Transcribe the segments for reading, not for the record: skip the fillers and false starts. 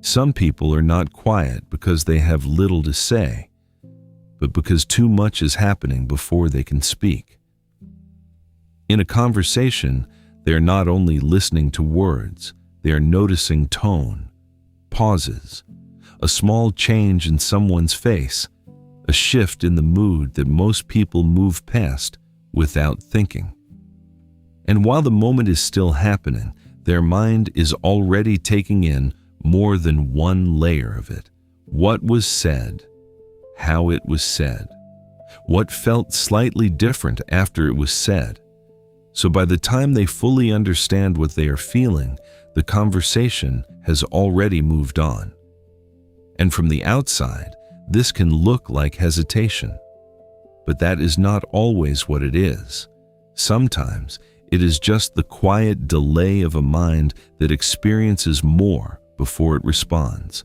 Some people are not quiet because they have little to say, but because too much is happening before they can speak. In a conversation, they are not only listening to words, they are noticing tone, pauses, a small change in someone's face, a shift in the mood that most people move past without thinking. And while the moment is still happening, their mind is already taking in more than one layer of it. What was said, how it was said, what felt slightly different after it was said. So by the time they fully understand what they are feeling, the conversation has already moved on. And from the outside, this can look like hesitation. But that is not always what it is. Sometimes it is just the quiet delay of a mind that experiences more before it responds.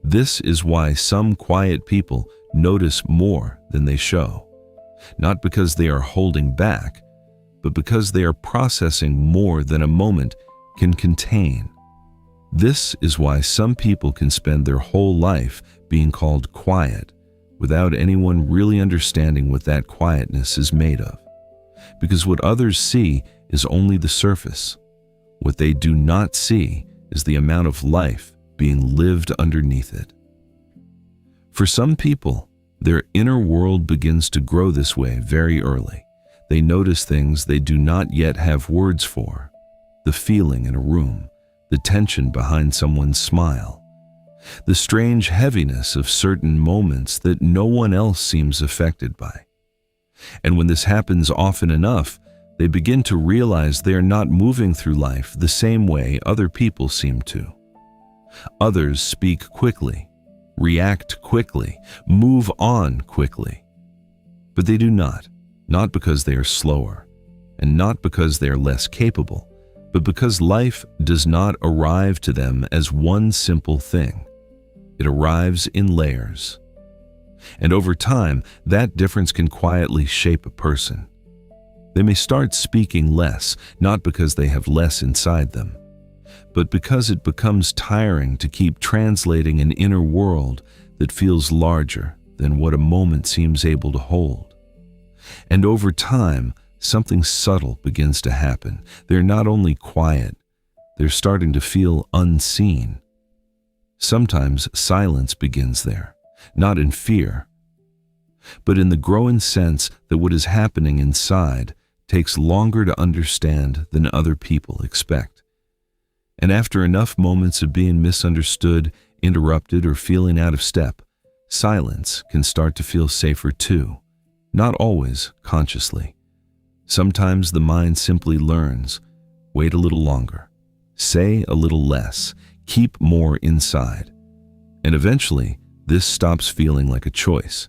This is why some quiet people notice more than they show. Not because they are holding back, but because they are processing more than a moment can contain. This is why some people can spend their whole life being called quiet without anyone really understanding what that quietness is made of. Because what others see is only the surface. What they do not see is the amount of life being lived underneath it. For some people, their inner world begins to grow this way very early. They notice things they do not yet have words for: the feeling in a room, the tension behind someone's smile, the strange heaviness of certain moments that no one else seems affected by. And when this happens often enough, they begin to realize they are not moving through life the same way other people seem to. Others speak quickly, react quickly, move on quickly. But they do not because they are slower, and not because they are less capable, but because life does not arrive to them as one simple thing. It arrives in layers. And over time, that difference can quietly shape a person. They may start speaking less, not because they have less inside them, but because it becomes tiring to keep translating an inner world that feels larger than what a moment seems able to hold. And over time, something subtle begins to happen. They're not only quiet, they're starting to feel unseen. Sometimes silence begins there, not in fear, but in the growing sense that what is happening inside takes longer to understand than other people expect. And after enough moments of being misunderstood, interrupted, or feeling out of step, silence can start to feel safer too, not always consciously. Sometimes the mind simply learns, wait a little longer, say a little less, keep more inside. And eventually, this stops feeling like a choice.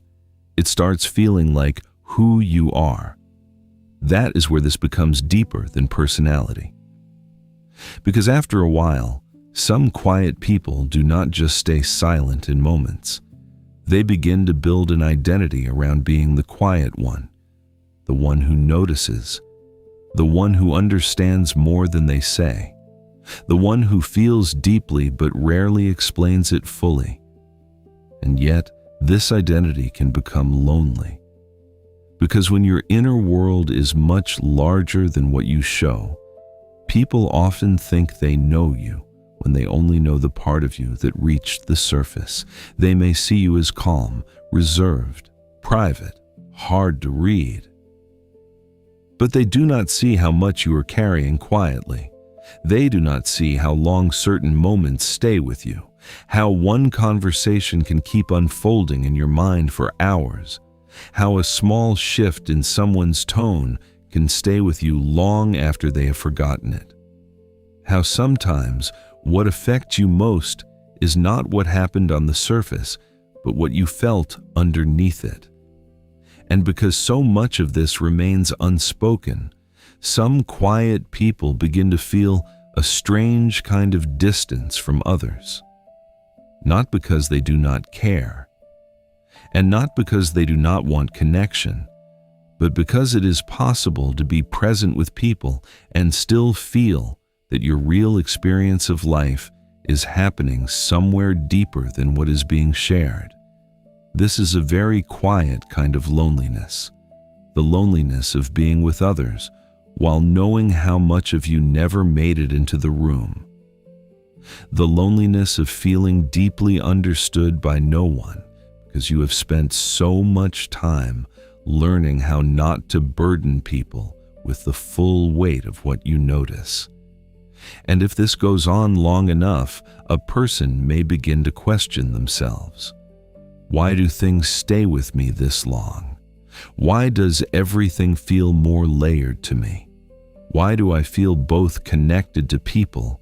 It starts feeling like who you are. That is where this becomes deeper than personality. Because after a while, some quiet people do not just stay silent in moments. They begin to build an identity around being the quiet one, the one who notices, the one who understands more than they say, the one who feels deeply but rarely explains it fully. And yet, this identity can become lonely. Because when your inner world is much larger than what you show, people often think they know you when they only know the part of you that reached the surface. They may see you as calm, reserved, private, hard to read. But they do not see how much you are carrying quietly. They do not see how long certain moments stay with you, how one conversation can keep unfolding in your mind for hours, how a small shift in someone's tone can stay with you long after they have forgotten it. How sometimes what affects you most is not what happened on the surface, but what you felt underneath it. And because so much of this remains unspoken, some quiet people begin to feel a strange kind of distance from others. Not because they do not care, and not because they do not want connection, but because it is possible to be present with people and still feel that your real experience of life is happening somewhere deeper than what is being shared. This is a very quiet kind of loneliness, the loneliness of being with others while knowing how much of you never made it into the room. The loneliness of feeling deeply understood by no one because you have spent so much time learning how not to burden people with the full weight of what you notice. And if this goes on long enough, a person may begin to question themselves. Why do things stay with me this long? Why does everything feel more layered to me? Why do I feel both connected to people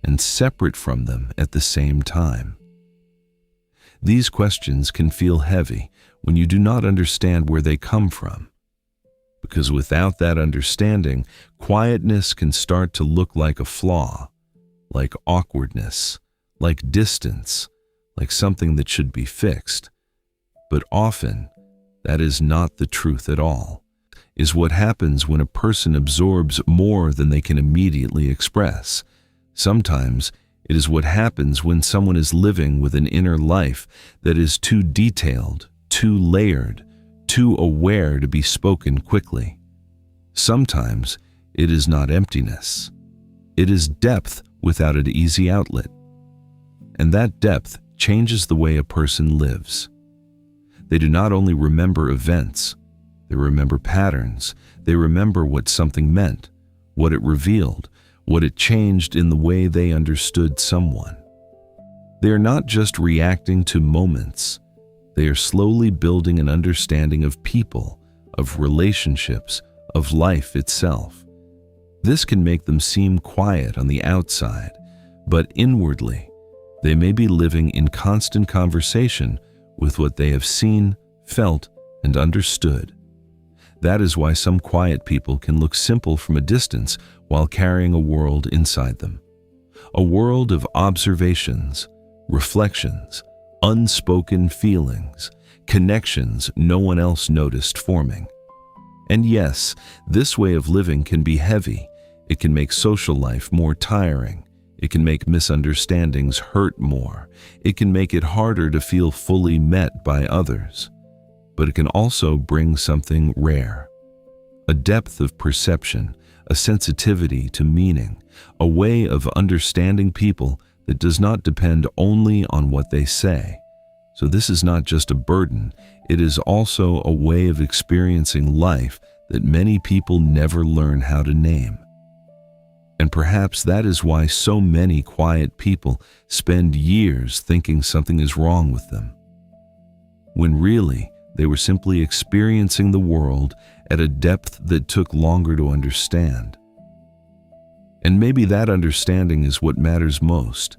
and separate from them at the same time? These questions can feel heavy when you do not understand where they come from. Because without that understanding, quietness can start to look like a flaw, like awkwardness, like distance, like something that should be fixed. But often, that is not the truth at all, is what happens when a person absorbs more than they can immediately express. Sometimes, it is what happens when someone is living with an inner life that is too detailed, too layered, too aware to be spoken quickly. Sometimes, it is not emptiness. It is depth without an easy outlet. And that depth changes the way a person lives. They do not only remember events, they remember patterns. They remember what something meant, what it revealed, what it changed in the way they understood someone. They are not just reacting to moments. They are slowly building an understanding of people, of relationships, of life itself. This can make them seem quiet on the outside, but inwardly, they may be living in constant conversation with what they have seen, felt, and understood. That is why some quiet people can look simple from a distance while carrying a world inside them. A world of observations, reflections, unspoken feelings, connections no one else noticed forming. And yes, this way of living can be heavy. It can make social life more tiring. It can make misunderstandings hurt more. It can make it harder to feel fully met by others. But it can also bring something rare. A depth of perception, a sensitivity to meaning, a way of understanding people that does not depend only on what they say. So this is not just a burden, it is also a way of experiencing life that many people never learn how to name. And perhaps that is why so many quiet people spend years thinking something is wrong with them, when really they were simply experiencing the world at a depth that took longer to understand. And maybe that understanding is what matters most,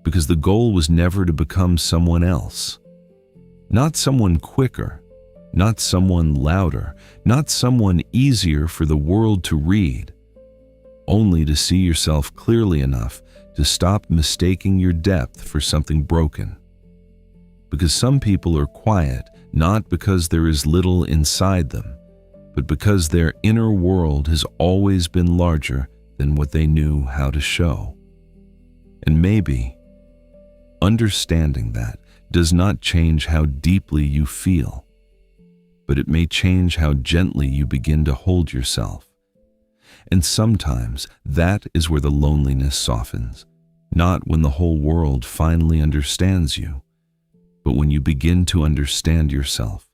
because the goal was never to become someone else. Not someone quicker, not someone louder, not someone easier for the world to read, only to see yourself clearly enough to stop mistaking your depth for something broken. Because some people are quiet not because there is little inside them, but because their inner world has always been larger than what they knew how to show. And maybe understanding that does not change how deeply you feel, but it may change how gently you begin to hold yourself. And sometimes that is where the loneliness softens, not when the whole world finally understands you, but when you begin to understand yourself.